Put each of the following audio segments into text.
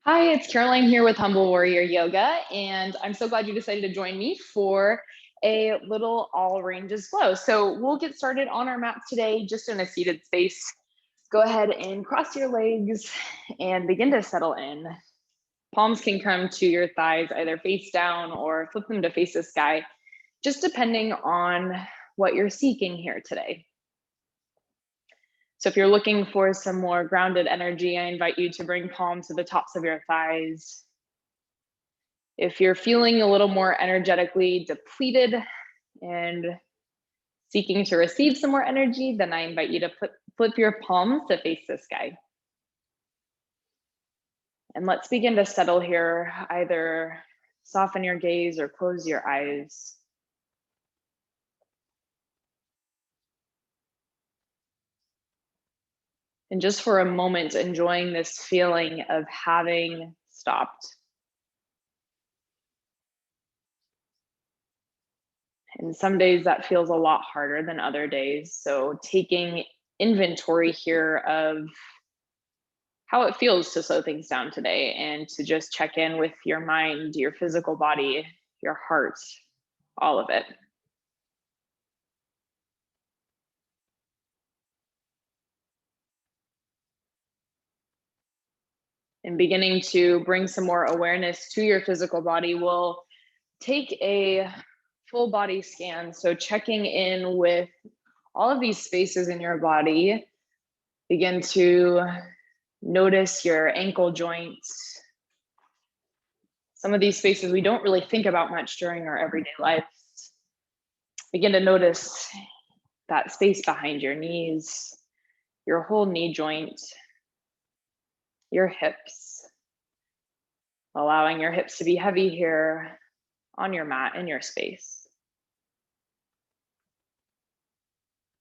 Hi, it's Caroline here with Humble Warrior Yoga, and I'm so glad you decided to join me for a little all ranges flow. So we'll get started on our mat today, just in a seated space. Go ahead and cross your legs and begin to settle in. Palms can come to your thighs, either face down or flip them to face the sky, just depending on what you're seeking here today. So if you're looking for some more grounded energy, I invite you to bring palms to the tops of your thighs. If you're feeling a little more energetically depleted and seeking to receive some more energy, then I invite you to flip your palms to face the sky. And let's begin to settle here. Either soften your gaze or close your eyes. And just for a moment, enjoying this feeling of having stopped. And some days that feels a lot harder than other days. So taking inventory here of how it feels to slow things down today and to just check in with your mind, your physical body, your heart, all of it. And beginning to bring some more awareness to your physical body, will take a full body scan. So checking in with all of these spaces in your body. Begin to notice your ankle joints. Some of these spaces we don't really think about much during our everyday lives. Begin to notice that space behind your knees, your whole knee joint, your hips, allowing your hips to be heavy here on your mat in your space.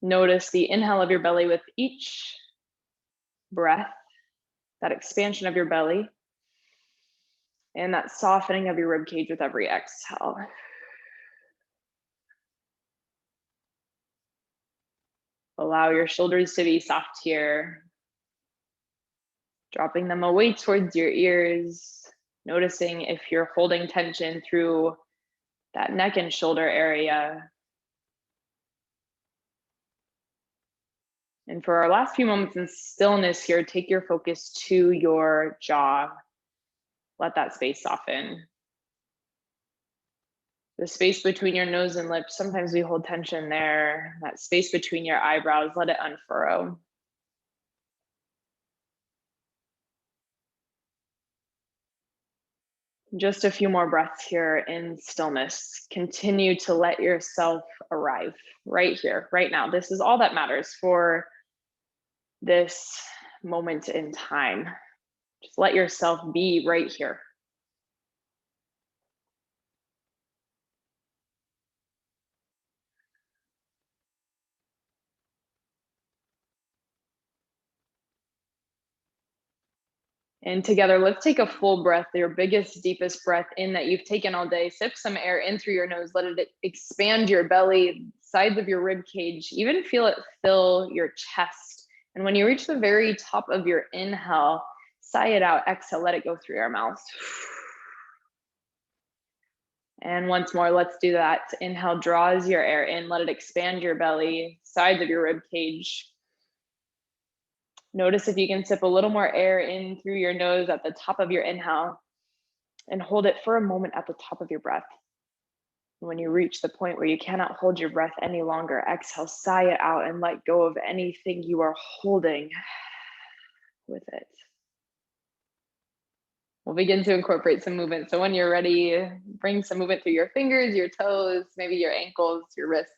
Notice the inhale of your belly with each breath, that expansion of your belly, and that softening of your rib cage with every exhale. Allow your shoulders to be soft here, dropping them away towards your ears, noticing if you're holding tension through that neck and shoulder area. And for our last few moments in stillness here, take your focus to your jaw. Let that space soften. The space between your nose and lips, sometimes we hold tension there. That space between your eyebrows, let it unfurrow. Just a few more breaths here in stillness. Continue to let yourself arrive right here, right now. This is all that matters for this moment in time. Just let yourself be right here. And together, let's take a full breath, your biggest, deepest breath in that you've taken all day. Sip some air in through your nose, let it expand your belly, sides of your rib cage, even feel it fill your chest. And when you reach the very top of your inhale, sigh it out, exhale, let it go through your mouth. And once more, let's do that. Inhale, draws your air in, let it expand your belly, sides of your rib cage. Notice if you can sip a little more air in through your nose at the top of your inhale and hold it for a moment at the top of your breath. When you reach the point where you cannot hold your breath any longer, exhale, sigh it out and let go of anything you are holding with it. We'll begin to incorporate some movement. So when you're ready, bring some movement through your fingers, your toes, maybe your ankles, your wrists.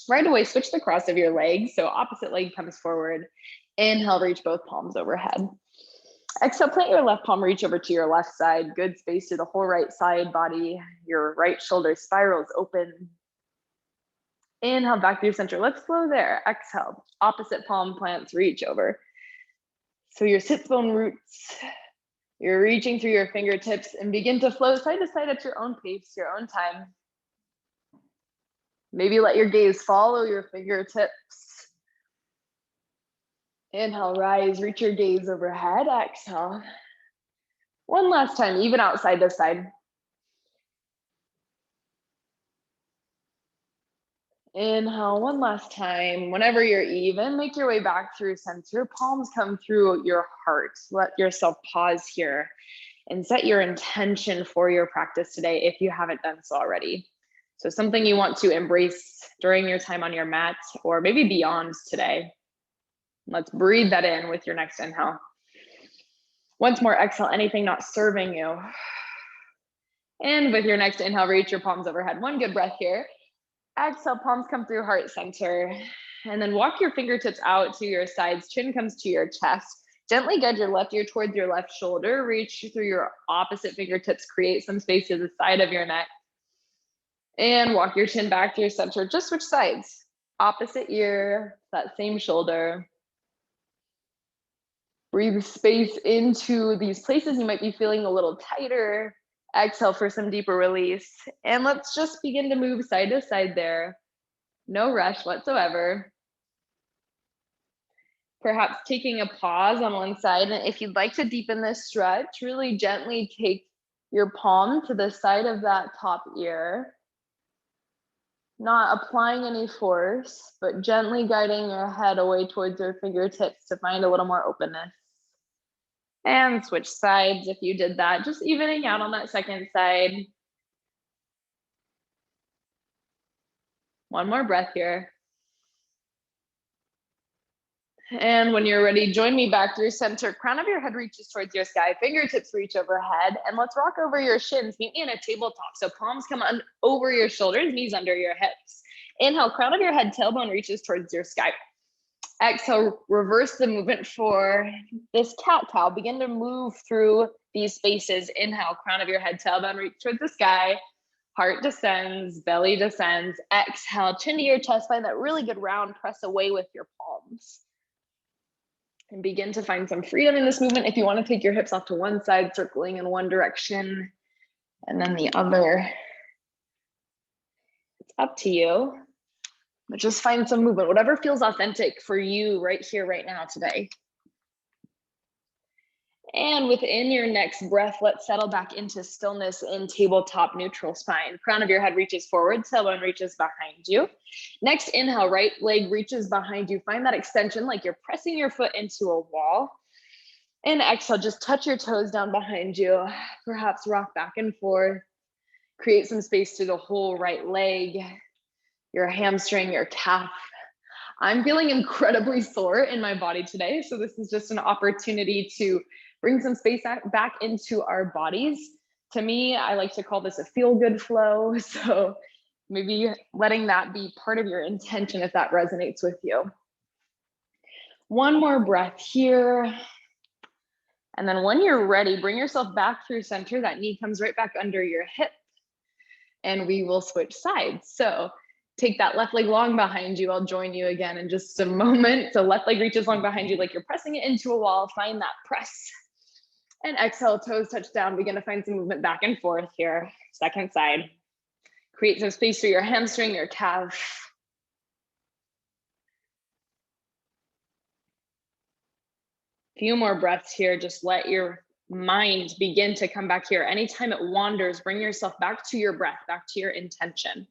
Right away, switch the cross of your legs. So opposite leg comes forward. Inhale, reach both palms overhead. Exhale, plant your left palm, reach over to your left side. Good space through the whole right side body. Your right shoulder spirals open. Inhale, back through center. Let's flow there. Exhale, opposite palm plants, reach over. So your sit bone roots, you're reaching through your fingertips and begin to flow side to side at your own pace, your own time. Maybe let your gaze follow your fingertips. Inhale, rise, reach your gaze overhead. Exhale. One last time, even outside to side. Inhale one last time. Whenever you're even, make your way back through center. Palms come through your heart. Let yourself pause here and set your intention for your practice today if you haven't done so already. So something you want to embrace during your time on your mat or maybe beyond today. Let's breathe that in with your next inhale. Once more, exhale anything not serving you. And with your next inhale, reach your palms overhead. One good breath here. Exhale, palms come through heart center. And then walk your fingertips out to your sides. Chin comes to your chest. Gently guide your left ear towards your left shoulder. Reach through your opposite fingertips. Create some space to the side of your neck. And walk your chin back to your center. Just switch sides. Opposite ear, that same shoulder. Breathe space into these places you might be feeling a little tighter. Exhale for some deeper release. And let's just begin to move side to side there. No rush whatsoever. Perhaps taking a pause on one side. And if you'd like to deepen this stretch, really gently take your palm to the side of that top ear. Not applying any force, but gently guiding your head away towards your fingertips to find a little more openness. And switch sides if you did that, just evening out on that second side. One more breath here. And when you're ready, join me back through center. Crown of your head reaches towards your sky, fingertips reach overhead, and let's rock over your shins. Meet me in a tabletop. So palms come on over your shoulders, knees under your hips. Inhale, crown of your head, tailbone reaches towards your sky. Exhale, reverse the movement for this cat-cow. Begin to move through these spaces. Inhale, crown of your head, tailbone reach towards the sky. Heart descends, belly descends. Exhale, chin to your chest. Find that really good round press away with your palms. And begin to find some freedom in this movement. If you want to take your hips off to one side, circling in one direction, and then the other. It's up to you. But just find some movement, whatever feels authentic for you right here, right now, today. And within your next breath, let's settle back into stillness in tabletop neutral spine. Crown of your head reaches forward, tailbone reaches behind you. Next inhale, right leg reaches behind you. Find that extension like you're pressing your foot into a wall. And exhale, just touch your toes down behind you. Perhaps rock back and forth. Create some space through the whole right leg, your hamstring, your calf. I'm feeling incredibly sore in my body today. So this is just an opportunity to bring some space back into our bodies. To me, I like to call this a feel-good flow. So maybe letting that be part of your intention if that resonates with you. One more breath here. And then when you're ready, bring yourself back through center. That knee comes right back under your hip. And we will switch sides. So take that left leg long behind you. I'll join you again in just a moment. So left leg reaches long behind you like you're pressing it into a wall. Find that press. And exhale, toes touch down. Begin to find some movement back and forth here. Second side. Create some space for your hamstring, your calf. Few more breaths here. Just let your mind begin to come back here. Anytime it wanders, bring yourself back to your breath, back to your intention.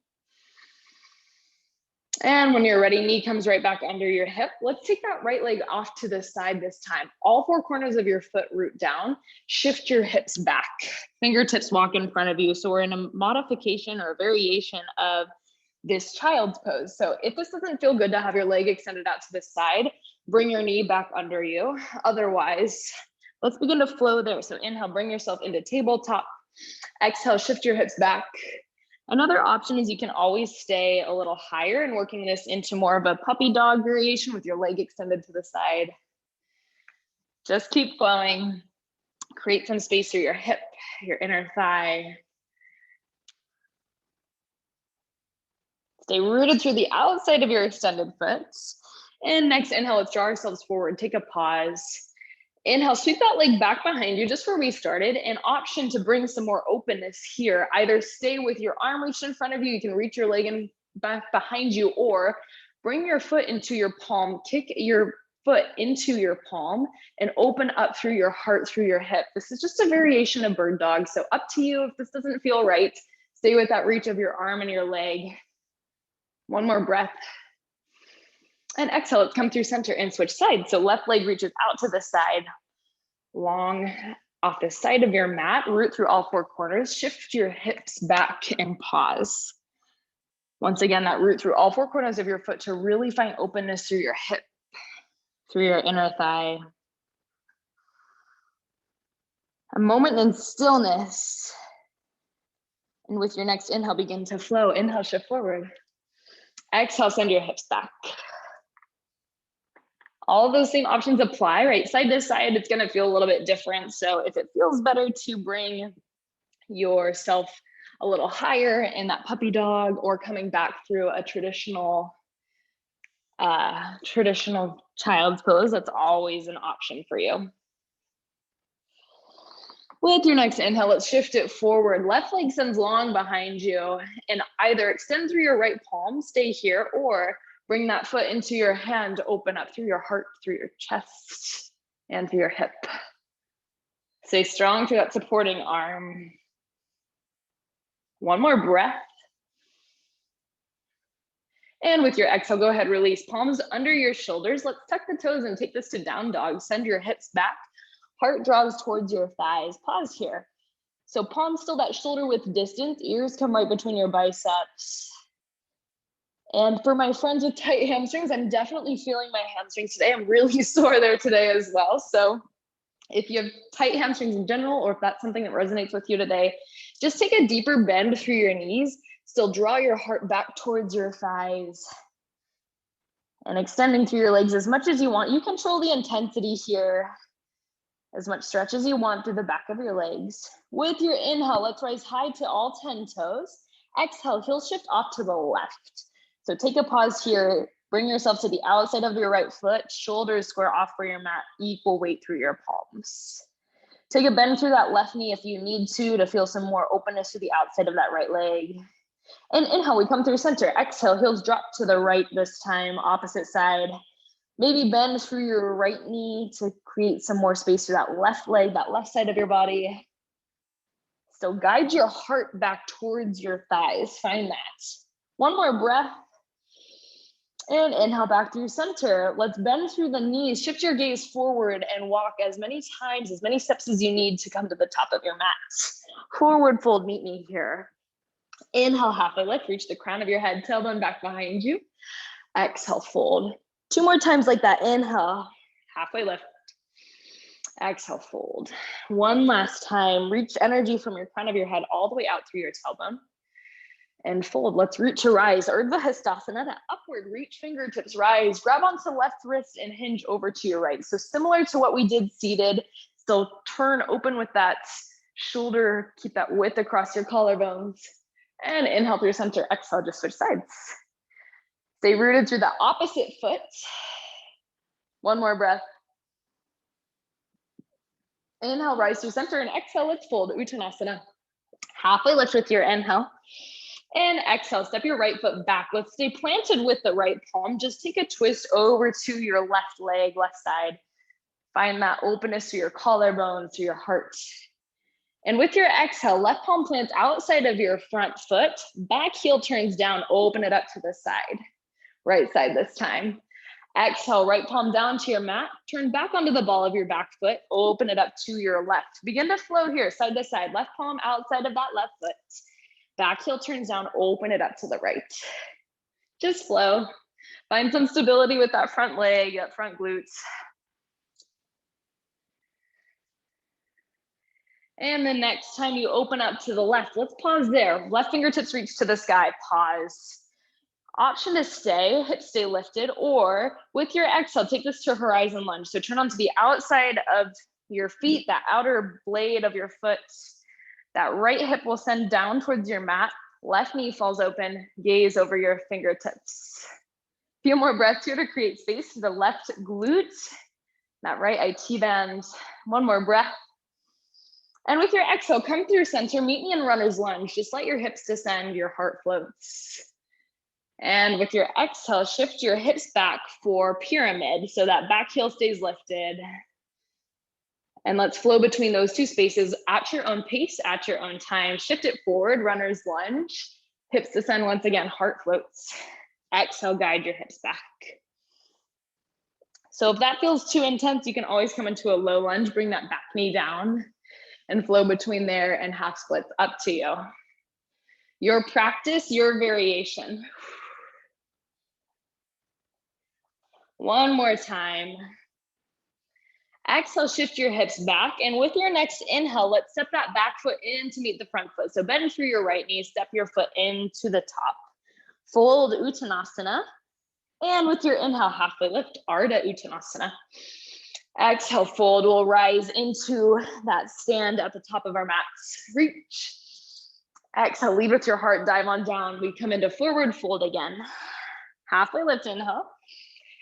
And when you're ready, knee comes right back under your hip. Let's take that right leg off to the side this time. All four corners of your foot root down. Shift your hips back. Fingertips walk in front of you. So we're in a modification or a variation of this child's pose. So if this doesn't feel good to have your leg extended out to the side, bring your knee back under you. Otherwise, let's begin to flow there. So inhale, bring yourself into tabletop. Exhale, shift your hips back. Another option is you can always stay a little higher and working this into more of a puppy dog variation with your leg extended to the side. Just keep flowing. Create some space through your hip, your inner thigh. Stay rooted through the outside of your extended foot. And next inhale, let's draw ourselves forward. Take a pause. Inhale, sweep that leg back behind you, just where we started. An option to bring some more openness here. Either stay with your arm reached in front of you. You can reach your leg in back behind you, or bring your foot into your palm. Kick your foot into your palm and open up through your heart, through your hip. This is just a variation of bird dog. So up to you. If this doesn't feel right, stay with that reach of your arm and your leg. One more breath. And exhale, let's come through center and switch sides. So left leg reaches out to the side, long off the side of your mat, root through all four corners, shift your hips back and pause. Once again, that root through all four corners of your foot to really find openness through your hip, through your inner thigh. A moment in stillness. And with your next inhale, begin to flow. Inhale, shift forward. Exhale, send your hips back. All those same options apply, right? Side to side, it's gonna feel a little bit different. So if it feels better to bring yourself a little higher in that puppy dog or coming back through a traditional child's pose, that's always an option for you. With your next inhale, let's shift it forward. Left leg sends long behind you and either extend through your right palm, stay here, or bring that foot into your hand, open up through your heart, through your chest, and through your hip. Stay strong through that supporting arm. One more breath. And with your exhale, go ahead, release palms under your shoulders. Let's tuck the toes and take this to down dog. Send your hips back. Heart draws towards your thighs. Pause here. So palms still that shoulder width distance. Ears come right between your biceps. And for my friends with tight hamstrings, I'm definitely feeling my hamstrings today. I'm really sore there today as well. So if you have tight hamstrings in general, or if that's something that resonates with you today, just take a deeper bend through your knees. Still draw your heart back towards your thighs and extending through your legs as much as you want. You control the intensity here. As much stretch as you want through the back of your legs. With your inhale, let's rise high to all 10 toes. Exhale, heel shift off to the left. So take a pause here. Bring yourself to the outside of your right foot. Shoulders square off for your mat. Equal weight through your palms. Take a bend through that left knee if you need to feel some more openness to the outside of that right leg. And inhale, we come through center. Exhale, heels drop to the right this time, opposite side. Maybe bend through your right knee to create some more space through that left leg, that left side of your body. So guide your heart back towards your thighs. Find that. One more breath. And inhale back through center. Let's bend through the knees. Shift your gaze forward and walk as many times, as many steps as you need to come to the top of your mat. Forward fold, meet me here. Inhale, halfway lift. Reach the crown of your head, tailbone back behind you. Exhale, fold. 2 more times like that. Inhale, halfway lift. Exhale, fold. One last time. Reach energy from your crown of your head all the way out through your tailbone. And fold. Let's root to rise. Urdhva Hastasana, that upward reach, fingertips rise. Grab onto left wrist and hinge over to your right. So similar to what we did seated, still turn open with that shoulder. Keep that width across your collarbones. And inhale through center. Exhale, just switch sides. Stay rooted through the opposite foot. One more breath. Inhale, rise through center, and exhale, let's fold, Uttanasana. Halfway lift with your inhale. And exhale, step your right foot back. Let's stay planted with the right palm. Just take a twist over to your left leg, left side. Find that openness to your collarbone, to your heart. And with your exhale, left palm plants outside of your front foot. Back heel turns down, open it up to the side. Right side this time. Exhale, right palm down to your mat. Turn back onto the ball of your back foot. Open it up to your left. Begin to flow here, side to side. Left palm outside of that left foot. Back heel turns down, open it up to the right. Just flow. Find some stability with that front leg, that front glutes. And the next time you open up to the left, let's pause there. Left fingertips reach to the sky, pause. Option to stay, hips stay lifted, or with your exhale, take this to horizon lunge. So turn onto the outside of your feet, that outer blade of your foot. That right hip will send down towards your mat. Left knee falls open, gaze over your fingertips. Few more breaths here to create space to the left glute, that right IT band. One more breath. And with your exhale, come through center, meet me in runner's lunge. Just let your hips descend, your heart floats. And with your exhale, shift your hips back for pyramid so that back heel stays lifted. And let's flow between those two spaces at your own pace, at your own time. Shift it forward, runner's lunge. Hips descend once again, heart floats. Exhale, guide your hips back. So if that feels too intense, you can always come into a low lunge, bring that back knee down and flow between there and half splits, up to you. Your practice, your variation. One more time. Exhale, shift your hips back. And with your next inhale, let's step that back foot in to meet the front foot. So bend through your right knee, step your foot into the top. Fold Uttanasana. And with your inhale, halfway lift, Ardha Uttanasana. Exhale, fold. We'll rise into that stand at the top of our mats. Reach. Exhale, lead with your heart, dive on down. We come into forward fold again. Halfway lift, inhale.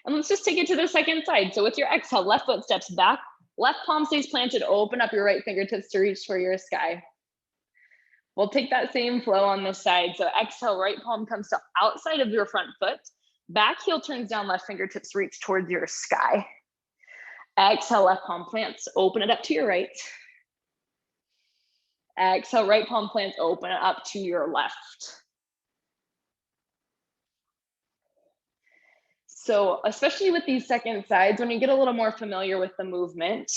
And let's just take it to the second side. So with your exhale, left foot steps back, left palm stays planted, open up your right fingertips to reach for your sky. We'll take that same flow on this side. So exhale, right palm comes to outside of your front foot, back heel turns down, left fingertips reach towards your sky. Exhale, left palm plants, open it up to your right. Exhale, right palm plants, open it up to your left. So especially with these second sides, when you get a little more familiar with the movement,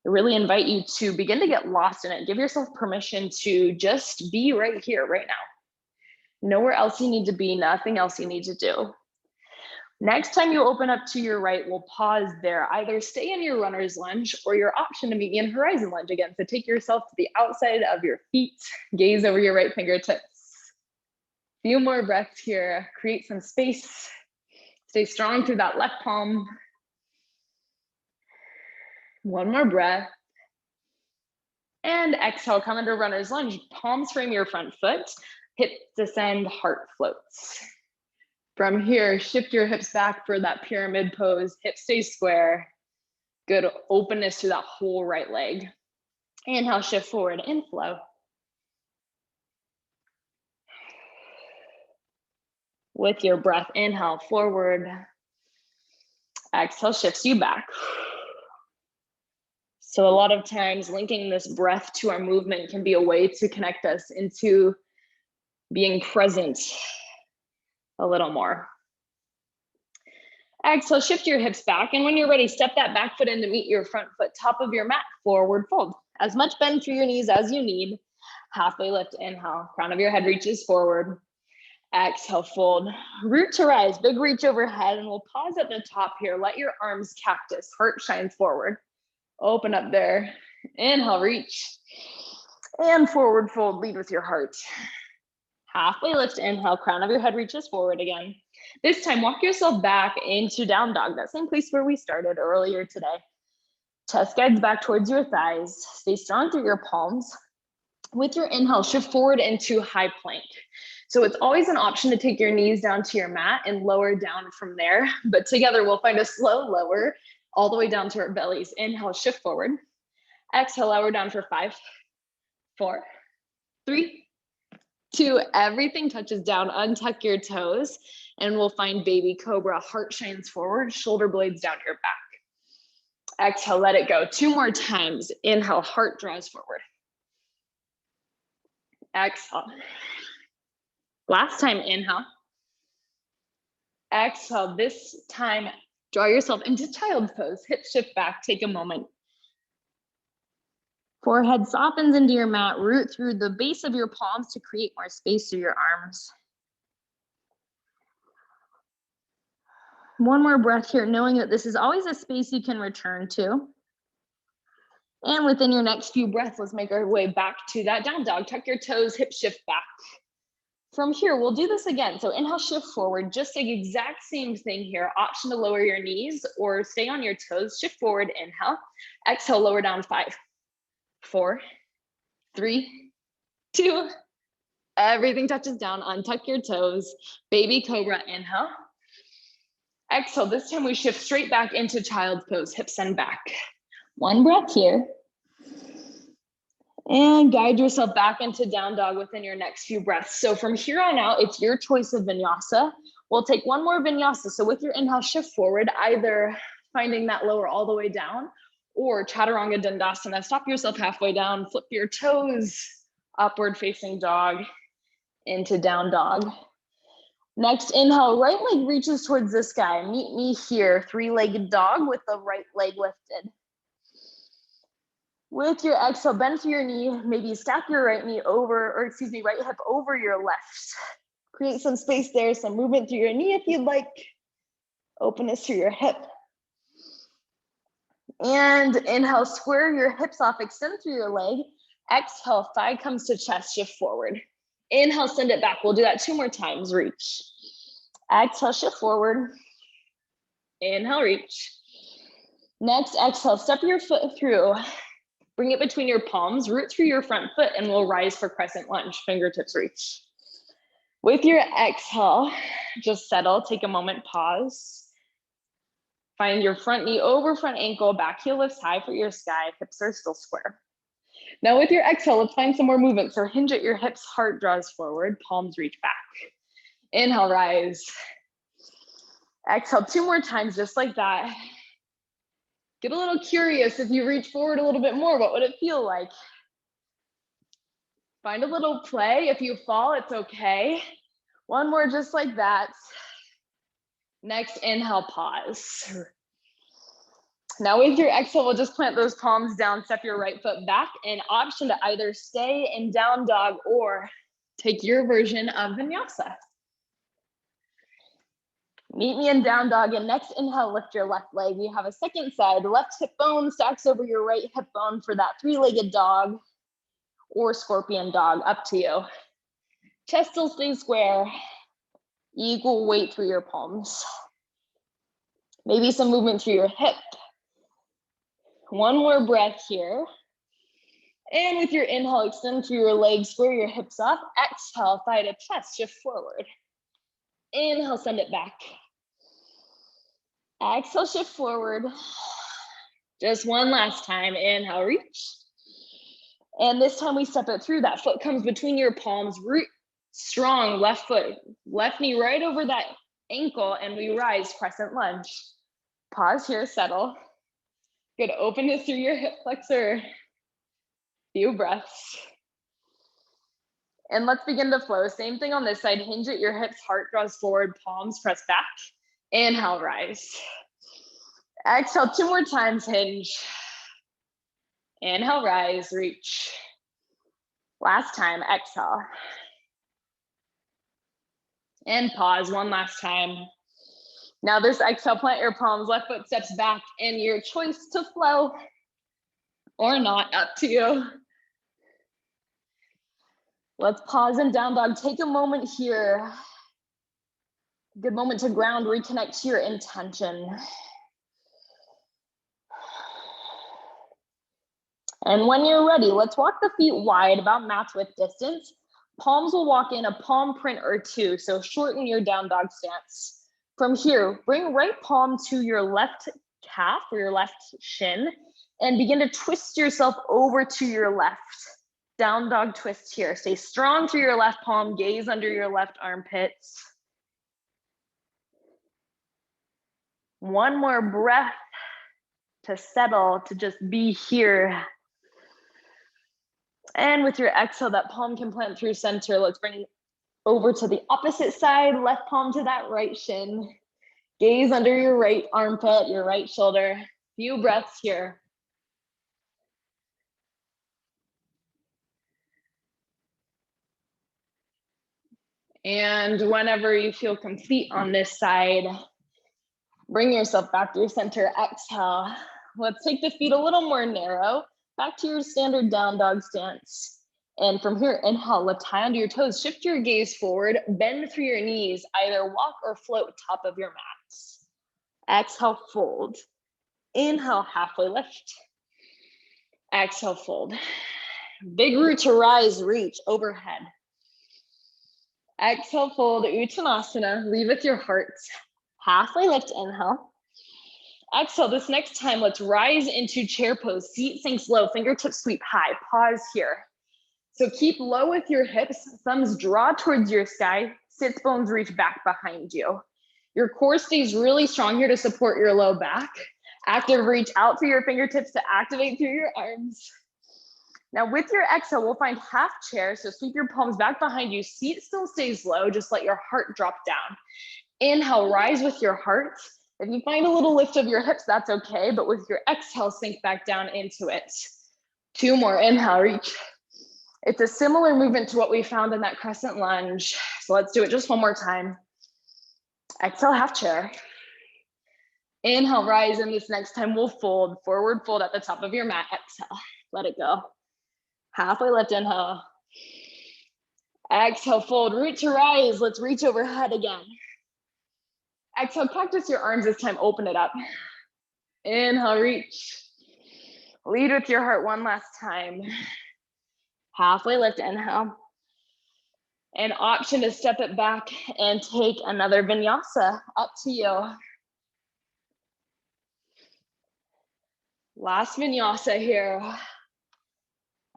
I really invite you to begin to get lost in it. Give yourself permission to just be right here, right now. Nowhere else you need to be, nothing else you need to do. Next time you open up to your right, we'll pause there. Either stay in your runner's lunge or your option to meet me in horizon lunge again. So take yourself to the outside of your feet, gaze over your right fingertips. Few more breaths here, create some space. Stay strong through that left palm. One more breath. And exhale, come into runner's lunge. Palms frame your front foot. Hips descend, heart floats. From here, shift your hips back for that pyramid pose. Hips stay square. Good openness to that whole right leg. Inhale, shift forward, inflow. With your breath, inhale, forward. Exhale, shifts you back. So a lot of times linking this breath to our movement can be a way to connect us into being present a little more. Exhale, shift your hips back. And when you're ready, step that back foot in to meet your front foot, top of your mat, forward fold. As much bend through your knees as you need. Halfway lift, inhale, crown of your head reaches forward. Exhale, fold, root to rise, big reach overhead, and we'll pause at the top here. Let your arms cactus, heart shines forward. Open up there, inhale, reach, and forward fold, lead with your heart. Halfway lift, inhale, crown of your head reaches forward again. This time, walk yourself back into down dog, that same place where we started earlier today. Chest guides back towards your thighs. Stay strong through your palms. With your inhale, shift forward into high plank. So it's always an option to take your knees down to your mat and lower down from there. But together we'll find a slow lower all the way down to our bellies. Inhale, shift forward. Exhale, lower down for 5, 4, 3, 2. Everything touches down. Untuck your toes and we'll find baby cobra. Heart shines forward, shoulder blades down your back. Exhale, let it go. 2 more times. Inhale, heart draws forward. Exhale. Last time, inhale. Exhale, this time, draw yourself into child's pose. Hips shift back, take a moment. Forehead softens into your mat, root through the base of your palms to create more space through your arms. One more breath here, knowing that this is always a space you can return to. And within your next few breaths, let's make our way back to that down dog. Tuck your toes, hip shift back. From here, we'll do this again. So inhale, shift forward, just the exact same thing here. Option to lower your knees or stay on your toes. Shift forward, inhale. Exhale, lower down 5, 4, 3, 2. Everything touches down. Untuck your toes. Baby cobra, inhale. Exhale, this time we shift straight back into child's pose, hips send back. One breath here. And guide yourself back into down dog within your next few breaths. So from here on out, it's your choice of vinyasa. We'll take one more vinyasa. So with your inhale, shift forward, either finding that lower all the way down or chaturanga dandasana. Stop yourself halfway down, flip your toes, upward facing dog into down dog. Next inhale, right leg reaches towards the sky. Meet me here, three-legged dog with the right leg lifted. With your exhale, bend through your knee, maybe stack your right knee over, or excuse me, right hip over your left. Create some space there, some movement through your knee if you'd like. Openness through your hip. And inhale, square your hips off, extend through your leg. Exhale, thigh comes to chest, shift forward. Inhale, send it back. We'll do that 2 more times, reach. Exhale, shift forward. Inhale, reach. Next, exhale, step your foot through. Bring it between your palms, root through your front foot, and we'll rise for crescent lunge, fingertips reach. With your exhale, just settle, take a moment, pause. Find your front knee over front ankle, back heel lifts high for your sky, hips are still square. Now with your exhale, let's find some more movement. So hinge at your hips, heart draws forward, palms reach back. Inhale, rise. Exhale 2 more times, just like that. Get a little curious. If you reach forward a little bit more, what would it feel like? Find a little play. If you fall, it's okay. 1 more just like that. Next, inhale, pause. Now with your exhale, we'll just plant those palms down, step your right foot back, an option to either stay in down dog or take your version of vinyasa. Meet me in down dog, and next inhale, lift your left leg. You have a second side, left hip bone stacks over your right hip bone for that 3-legged dog or scorpion dog, up to you. Chest still stays square, equal weight through your palms. Maybe some movement through your hip. 1 more breath here. And with your inhale, extend through your legs, square your hips up. Exhale, thigh to chest, shift forward. Inhale, send it back. Exhale, shift forward. Just 1 last time. Inhale, reach. And this time we step it through. That foot comes between your palms, root strong, left foot, left knee right over that ankle, and we rise, crescent lunge. Pause here, settle. Good openness through your hip flexor. Few breaths. And let's begin to flow. Same thing on this side. Hinge at your hips, heart draws forward, palms press back. Inhale, rise. Exhale 2 more times, hinge. Inhale, rise, reach. Last time, exhale. And pause 1 last time. Now this exhale, plant your palms, left foot steps back, and your choice to flow or not, up to you. Let's pause in down dog. Take a moment here. Good moment to ground, reconnect to your intention. And when you're ready, let's walk the feet wide, about match width distance. Palms will walk in a palm print or 2, so shorten your down dog stance. From here, bring right palm to your left calf or your left shin and begin to twist yourself over to your left. Down dog twist here. Stay strong through your left palm, gaze under your left armpits. 1 more breath to settle, to just be here. And with your exhale, that palm can plant through center. Let's bring over to the opposite side, left palm to that right shin. Gaze under your right armpit, your right shoulder. Few breaths here. And whenever you feel complete on this side, bring yourself back to your center, exhale. Let's take the feet a little more narrow, back to your standard down dog stance. And from here, inhale, lift high onto your toes, shift your gaze forward, bend through your knees, either walk or float top of your mats. Exhale, fold. Inhale, halfway lift. Exhale, fold. Big root to rise, reach overhead. Exhale, fold, Uttanasana. Leave with your heart. Halfway lift, inhale. Exhale, this next time, let's rise into chair pose. Seat sinks low, fingertips sweep high. Pause here. So keep low with your hips, thumbs draw towards your sky, sits bones reach back behind you. Your core stays really strong here to support your low back. Active reach out through your fingertips to activate through your arms. Now with your exhale, we'll find half chair. So sweep your palms back behind you. Seat still stays low, just let your heart drop down. Inhale, rise with your heart. If you find a little lift of your hips, that's okay, but with your exhale, sink back down into it. 2 more, inhale, reach. It's a similar movement to what we found in that crescent lunge. So let's do it just one more time. Exhale, half chair. Inhale, rise, and this next time we'll fold, forward fold at the top of your mat. Exhale, let it go. Halfway lift, inhale. Exhale, fold, root to rise. Let's reach overhead again. Exhale, practice your arms this time, open it up. Inhale, reach. Lead with your heart one last time. Halfway lift, inhale. An option to step it back and take another vinyasa, up to you. Last vinyasa here.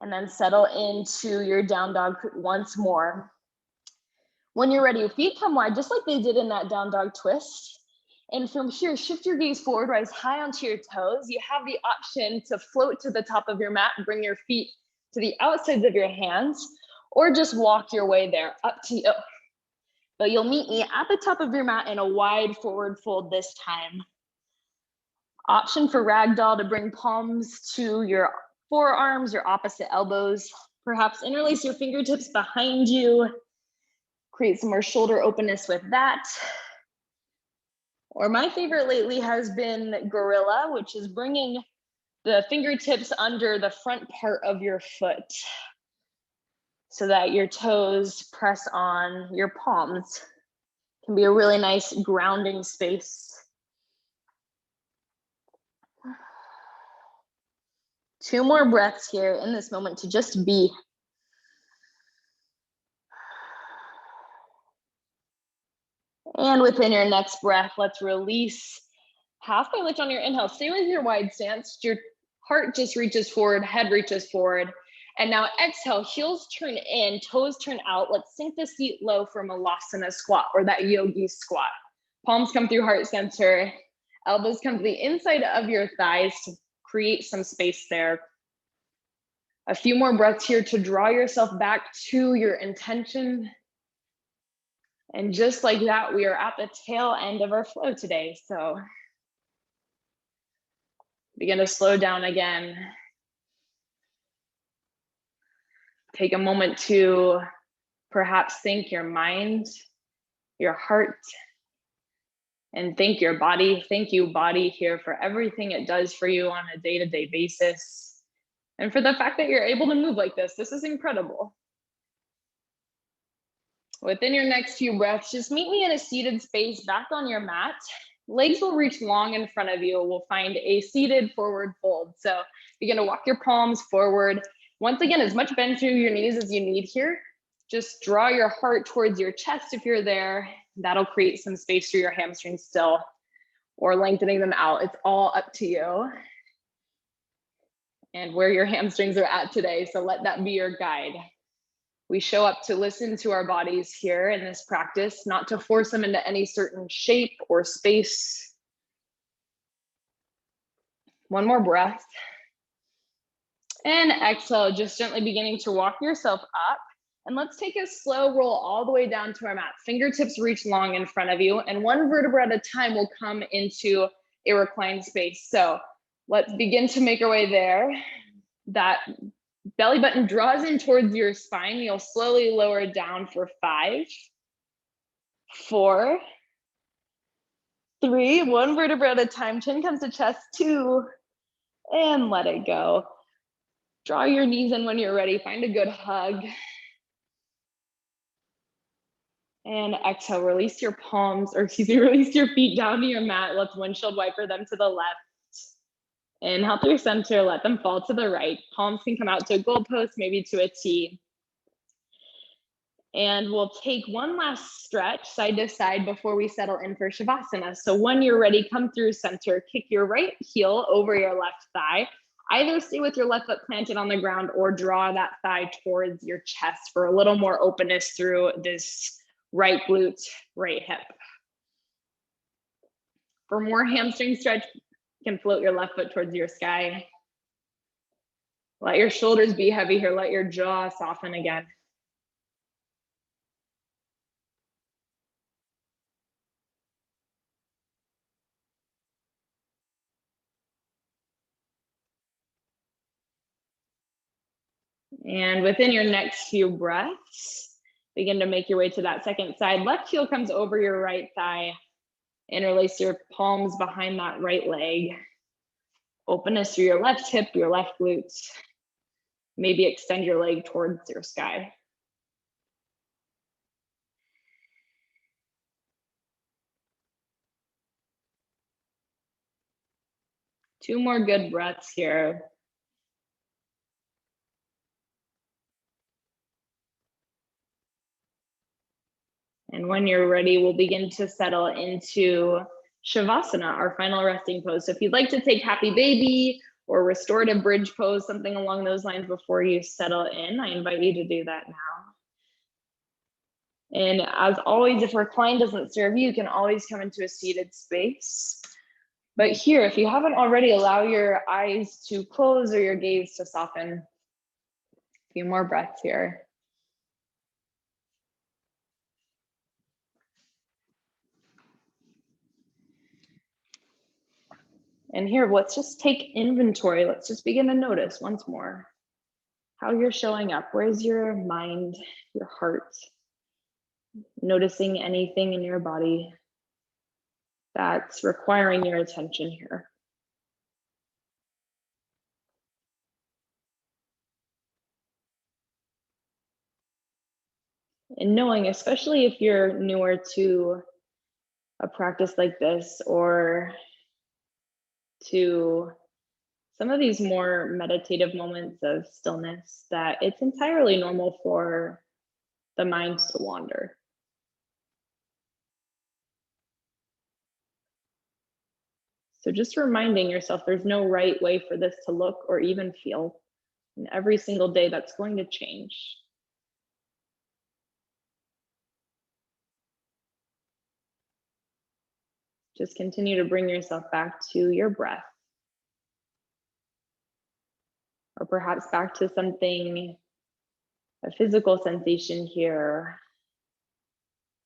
And then settle into your down dog once more. When you're ready, your feet come wide, just like they did in that down dog twist. And from here, shift your gaze forward, rise high onto your toes. You have the option to float to the top of your mat and bring your feet to the outsides of your hands, or just walk your way there, up to you. But you'll meet me at the top of your mat in a wide forward fold this time. Option for ragdoll to bring palms to your forearms, your opposite elbows. Perhaps interlace your fingertips behind you. Create some more shoulder openness with that. Or my favorite lately has been gorilla, which is bringing the fingertips under the front part of your foot so that your toes press on your palms. Can be a really nice grounding space. 2 more breaths here in this moment to just be. And within your next breath, let's release. Halfway lift on your inhale. Stay with your wide stance. Your heart just reaches forward, head reaches forward. And now exhale, heels turn in, toes turn out. Let's sink the seat low for Malasana squat, or that yogi squat. Palms come through heart center. Elbows come to the inside of your thighs to create some space there. A few more breaths here to draw yourself back to your intention. And just like that, we are at the tail end of our flow today. So begin to slow down again. Take a moment to perhaps thank your mind, your heart, and thank your body. Thank you, body, here for everything it does for you on a day-to-day basis. And for the fact that you're able to move like this. This is incredible. Within your next few breaths, just meet me in a seated space back on your mat. Legs will reach long in front of you. We'll find a seated forward fold. So begin to walk your palms forward. Once again, as much bend through your knees as you need here. Just draw your heart towards your chest if you're there. That'll create some space through your hamstrings still, or lengthening them out. It's all up to you and where your hamstrings are at today. So let that be your guide. We show up to listen to our bodies here in this practice, not to force them into any certain shape or space. One more breath. And exhale, just gently beginning to walk yourself up. And let's take a slow roll all the way down to our mat. Fingertips reach long in front of you, and one vertebra at a time will come into a reclined space. So let's begin to make our way there. That belly button draws in towards your spine. You'll slowly lower down for 5, 4, 3, one vertebra at a time. Chin comes to chest, 2, and let it go. Draw your knees in when you're ready. Find a good hug. And exhale, release your palms, or excuse me, release your feet down to your mat. Let's windshield wiper them to the left. Inhale through center, let them fall to the right. Palms can come out to a goalpost, maybe to a T. And we'll take one last stretch side to side before we settle in for Shavasana. So when you're ready, come through center, kick your right heel over your left thigh. Either stay with your left foot planted on the ground or draw that thigh towards your chest for a little more openness through this right glute, right hip. For more hamstring stretch, you can float your left foot towards your sky. Let your shoulders be heavy here. Let your jaw soften again. And within your next few breaths, begin to make your way to that second side. Left heel comes over your right thigh. Interlace your palms behind that right leg. Openness through your left hip, your left glutes. Maybe extend your leg towards your sky. Two more good breaths here. And when you're ready, we'll begin to settle into Shavasana, our final resting pose. So if you'd like to take happy baby or restorative bridge pose, something along those lines before you settle in, I invite you to do that now. And as always, if recline doesn't serve you, you can always come into a seated space. But here, if you haven't already, allow your eyes to close or your gaze to soften. A few more breaths here. And here, let's just take inventory. Let's just begin to notice once more how you're showing up. Where's your mind, your heart? Noticing anything in your body that's requiring your attention here. And knowing, especially if you're newer to a practice like this or to some of these more meditative moments of stillness, that it's entirely normal for the mind to wander. So just reminding yourself there's no right way for this to look or even feel. And every single day that's going to change. Just continue to bring yourself back to your breath. Or perhaps back to something, a physical sensation here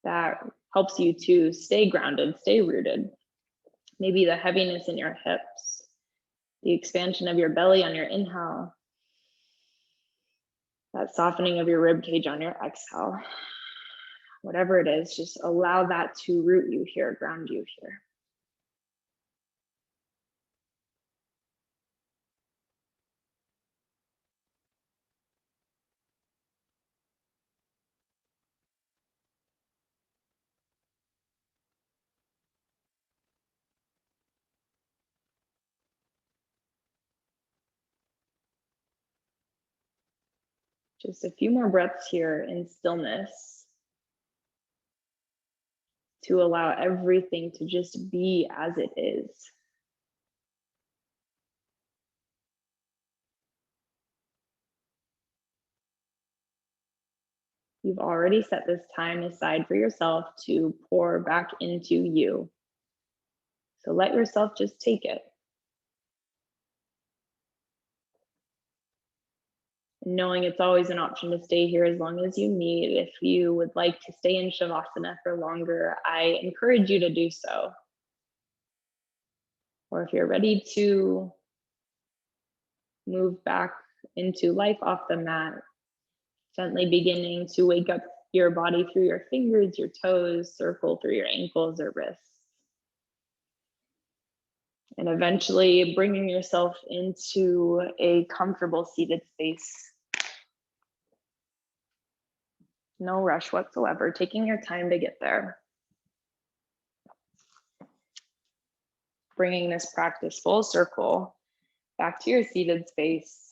that helps you to stay grounded, stay rooted. Maybe the heaviness in your hips, the expansion of your belly on your inhale, that softening of your rib cage on your exhale. Whatever it is, just allow that to root you here, ground you here. Just a few more breaths here in stillness to allow everything to just be as it is. You've already set this time aside for yourself to pour back into you. So let yourself just take it. Knowing it's always an option to stay here as long as you need. If you would like to stay in Shavasana for longer, I encourage you to do so. Or if you're ready to move back into life off the mat, gently beginning to wake up your body through your fingers, your toes, circle through your ankles or wrists. And eventually bringing yourself into a comfortable seated space. No rush whatsoever, taking your time to get there. Bringing this practice full circle back to your seated space.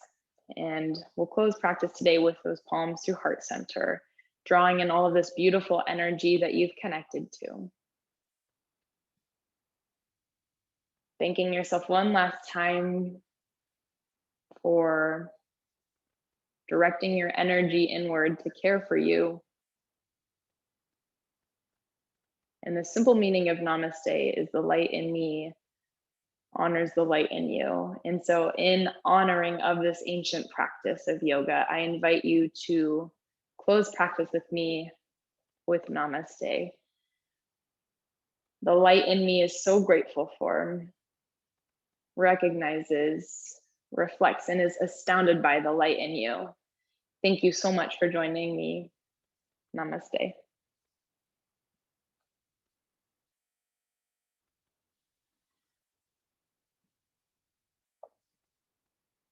And we'll close practice today with those palms to heart center. drawing in all of this beautiful energy that you've connected to. Thanking yourself one last time for directing your energy inward to care for you. And the simple meaning of namaste is the light in me honors the light in you. And so, in honoring of this ancient practice of yoga, I invite you to close practice with me with namaste. The light in me is so grateful for, recognizes, reflects, and is astounded by the light in you. Thank you so much for joining me. Namaste.